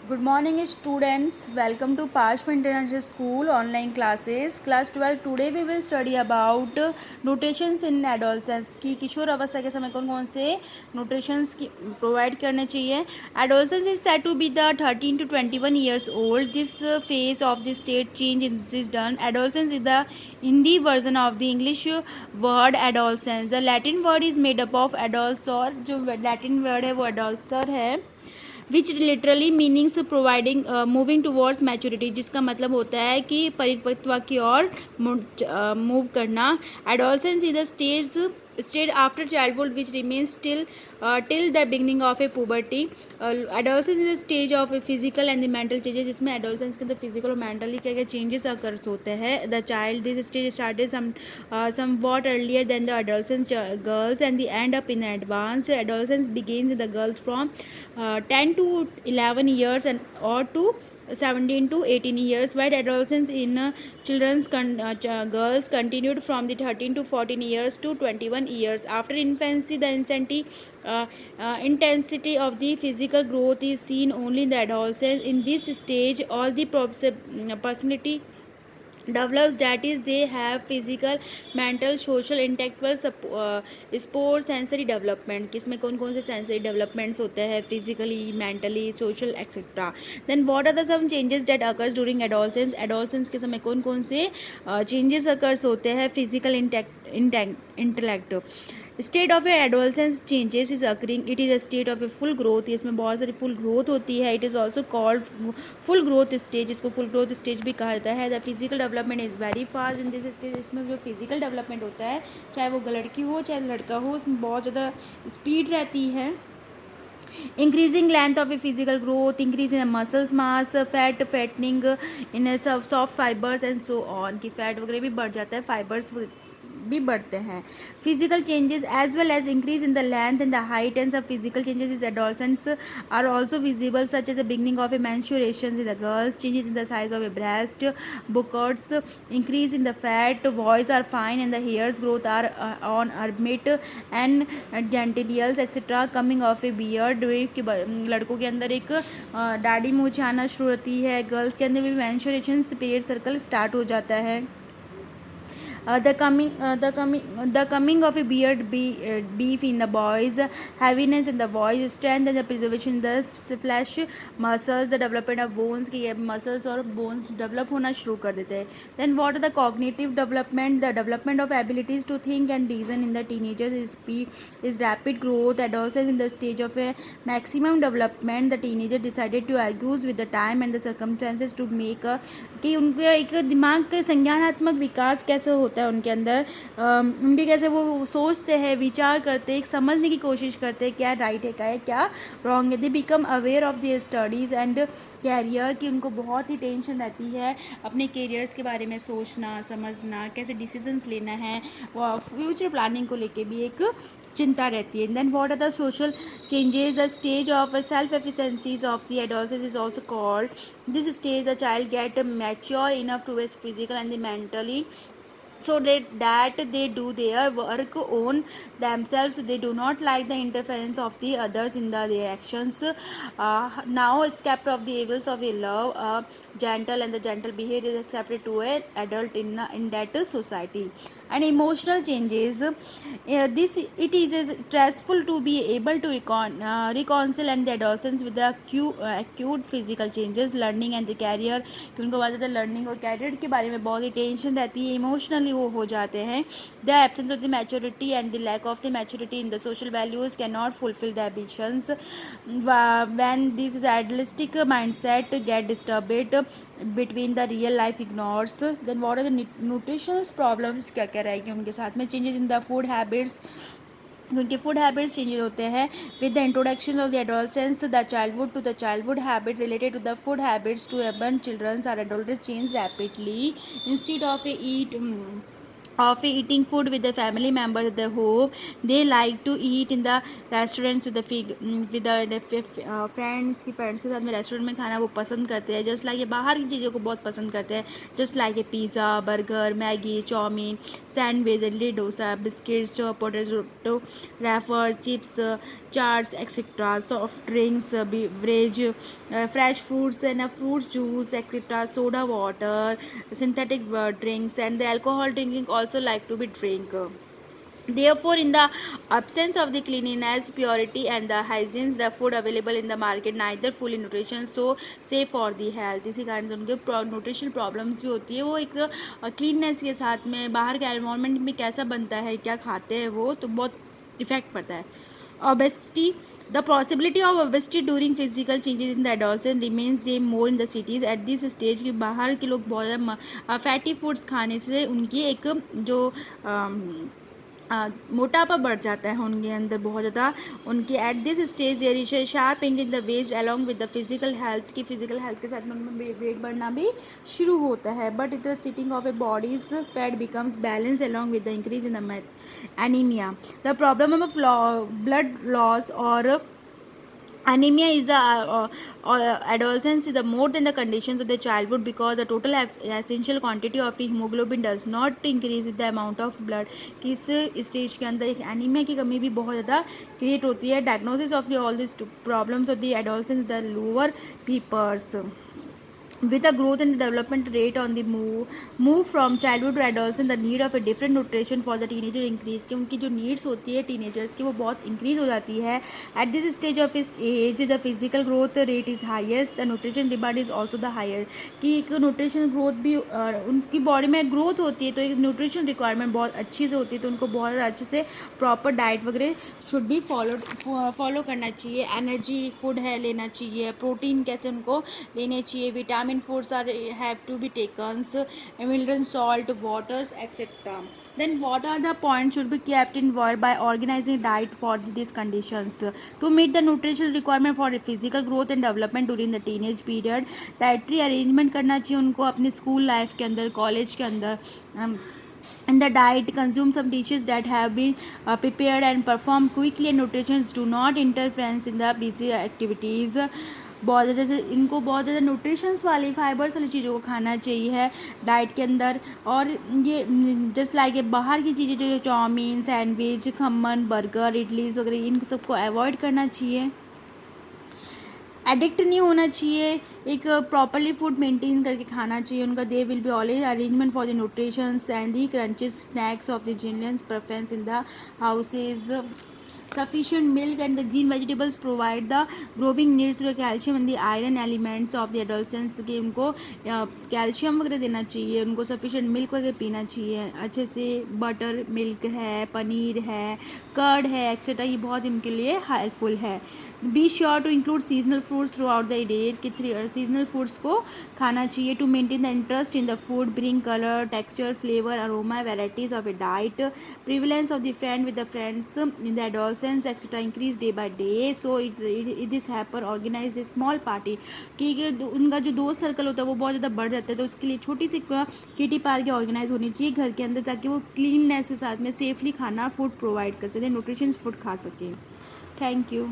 Good morning students, welcome to Pashwa International School online classes. Class 12 today we will study about nutritions in adolescence कि किशोर अवस्था के समय कौन कौन से nutritions की provide करने चाहिए. Adolescence is said to be the 13 to 21 years old. This phase of the state change is done. Adolescence is the Hindi version of the English word adolescence. The Latin word is made up of adolescere. जो Latin word है वो adolescere है, विच literally meanings providing moving towards maturity, जिसका मतलब होता है कि परिपक्वता की ओर मूव करना. Adolescence is the stage after childhood which remains till the beginning of A puberty. Adolescence is the stage of a physical and the mental changes, जिसमें adolescence के अंदर फिजिकल और मेंटली क्या क्या चेंजेस अकर्स होते हैं. The child this stage started somewhat earlier than the adolescent girls and the end up in advanced. Adolescence begins in the girls from 10 to 11 years and or to 17 to 18 years, while adolescence in girls continued from the 13 to 14 years to 21 years. After infancy, the intensity of the physical growth is seen only in the adolescence. In this stage, all the personality develops, that is they have physical, mental, social, intellectual sports, sensory development. किसमें कौन कौन से sensory developments होते हैं, physically, mentally, social, etc. Then what are the some changes that occurs during adolescence के समय कौन कौन से changes occurs होते हैं. physical intellect. State of adolescence changes is occurring. It is a state of a full growth. इसमें बहुत सारी फुल ग्रोथ होती है. It is also called full growth stage. इसको फुल ग्रोथ स्टेज भी कहा जाता है. The physical development is very fast in this stage. इसमें जो फिजिकल डेवलपमेंट होता है, चाहे वो लड़की हो चाहे लड़का हो, उसमें बहुत ज़्यादा स्पीड रहती है. Increasing length of a physical growth, increase in muscles mass, fattening in soft fibres and so on. की फैट वगैरह भी बढ़ जाता है, फाइबर्स भी बढ़ते हैं. Physical changes as well as increase in the length and the height and सब physical changes is adolescents are also visible, such as the beginning of a menstruation in the girls, changes in the size of a breast, buttocks, increase in the fat, voice are fine and the hairs growth are on armpit and genitals etc. coming of a beard. लड़कों के अंदर एक दाढ़ी मूंछ आना शुरू होती है. Girls के अंदर भी menstruation पीरियड सर्कल स्टार्ट हो जाता है. The coming of a beef in the boys, heaviness in the boys, strength and the preservation in the flesh muscles, the development of bones की muscles और bones develop होना शुरू कर देते हैं. Then what are the cognitive development? The development of abilities to think and reason in the teenagers is rapid growth. Adolescence in the stage of a maximum development. The teenager decided to argue with the time and the circumstances to make a कि उनके एक दिमाग के संज्ञानात्मक विकास कैसे होता है उनके अंदर, उनके कैसे वो सोचते हैं, विचार करते हैं, एक समझने की कोशिश करते हैं क्या राइट है क्या रॉन्ग है. They become aware of their studies and career, कि उनको बहुत ही टेंशन रहती है अपने कैरियर्स के बारे में सोचना समझना, कैसे डिसीजंस लेना है, फ्यूचर प्लानिंग को लेके भी एक चिंता रहती है. Then what are the social changes? The stage of self efficiencies of the adolescence is also called. This stage a child get mature enough to be physical and mentally, so that they do their work on themselves. They do not like the interference of the others in their actions. Now escaped of the evils of a love, gentle and the gentle behavior is accepted to an adult in that society. And emotional changes, this it is stressful to be able to reconcile and the adolescence with the acute physical changes, learning and the career. कि उनको बहुत ज़्यादा learning और career के बारे में बहुत ही tension रहती है, इमोशनली वो हो जाते हैं. The absence of the maturity and the lack of the maturity in the social values can not fulfil the ambitions. When this is idealistic mindset get disturbed between the real life ignores. Then what are the nutritional problems, क्या क्या रहेंगे उनके साथ में. Changes in the food habits, उनके food habits changes होते हैं with the introduction of the adolescence the childhood to the childhood habit related to the food habits to urban childrens are adopted change rapidly. Instead of a eat of eating food with the family members at the home. They like to eat in the restaurants with the friends की friends के साथ में restaurant में खाना वो पसंद करते हैं. जस्ट लाइक ये बाहर की चीज़ों को बहुत पसंद करते हैं. जस्ट लाइक ये pizza, burger, Maggi, chowmein, sandwich, idli, dosa, biscuits, potato wrapper, chips, chaats etcetera, soft drinks, beverage, fresh fruits and fruits juice etc, soda water, synthetic drinks, and the alcohol drinking also like to be drink. Therefore, in the absence of the cleanliness, purity, and the hygiene, the food available in the market neither fully nutrition so safe for the health. इसी कारण से उनके nutritional problems भी होती है. वो एक cleanness के साथ में बाहर के एनवायरनमेंट में कैसा बनता है, क्या खाते हैं, वो तो बहुत इफेक्ट पड़ता है. Obesity. The possibility of obesity during physical changes in the adolescent remains more in the cities at this stage कि बाहर के लोग बहुत ज़्यादा फैटी फूड्स खाने से उनकी एक जो मोटापा बढ़ जाता है उनके अंदर बहुत ज़्यादा. उनके at this stage there is a sharp increase the waist along with the physical health की फिजिकल हेल्थ के साथ में उनमें वेट बढ़ना भी शुरू होता है. But it the sitting of A bodies fat becomes balance along with the increase in the anaemia. The problem of blood loss और anemia is the adolescence is the more than the conditions of the childhood because the total essential quantity of hemoglobin does not increase with the amount of blood. कि इस stage के अंदर एक anaemia की कमी भी बहुत ज़्यादा क्रिएट होती है. Diagnosis of all this problems of the adolescence the lower peepers with a growth and development rate on the move from childhood to adolescence, the need of a different nutrition for the teenager increase. कि उनकी जो needs होती है teenagers की वो बहुत increase हो जाती है. एट दिस स्टेज ऑफ इस age the physical growth rate is highest, the nutrition demand is also the higher. कि एक न्यूट्रिशन ग्रोथ भी उनकी बॉडी में ग्रोथ होती है तो एक न्यूट्रिशन रिक्वायरमेंट बहुत अच्छी से होती है. तो उनको बहुत ज़्यादा अच्छे से प्रॉपर डाइट वगैरह शुड भी फॉलो करना चाहिए. एनर्जी फूड है लेना चाहिए, प्रोटीन कैसे उनको लेने चाहिए, vitamin foods are have to be taken, mineral salt, waters etc. Then what are the points should be kept in mind by organizing diet for these conditions to meet the nutritional requirement for physical growth and development during the teenage period. Dietary arrangement करना चाहिए उनको अपने school life के अंदर, college के अंदर. In the diet, consume some dishes that have been prepared and performed quickly, and nutrition do not interference in the busy activities. बहुत ज़्यादा जैसे इनको बहुत ज़्यादा न्यूट्रिशंस वाली फाइबर्स वाली चीज़ों को खाना चाहिए है डाइट के अंदर. और ये जस्ट लाइक बाहर की चीज़ें जो chowmein, sandwich, khaman, burger, idlis वगैरह इन सबको अवॉइड करना चाहिए. एडिक्ट नहीं होना चाहिए, एक प्रॉपरली फूड मेंटेन करके खाना चाहिए उनका. They will be always arrangement for the nutritions and the crunches snacks of the zillions preference in the houses. Sufficient milk and the green vegetables provide the growing needs to the calcium and the iron elements of the adolescents. कि उनको calcium वगैरह देना चाहिए, उनको sufficient milk वगैरह पीना चाहिए अच्छे से. बटर मिल्क है, पनीर है, कर्ड है एक्सेट्रा, ये बहुत इनके लिए हेल्पफुल है. Be sure to include seasonal fruits throughout the day. कि सीजनल फ्रूट्स को खाना चाहिए. To maintain the interest in the food, bring colour, texture, flavour, aroma, varieties of a diet. Prevalence of the friend with the friends in the adolescence etc increase day by day. So it this happen organize a small party कि उनका जो दोस्त circle होता है वो बहुत ज़्यादा बढ़ जाता है. तो उसके लिए छोटी सी किटी पार्टी ऑर्गेनाइज होनी चाहिए घर के अंदर ताकि वो क्लीननेस के साथ में सेफली खाना फूड प्रोवाइड कर सकें, न्यूट्रिशंस फूड खा सकें. Thank you.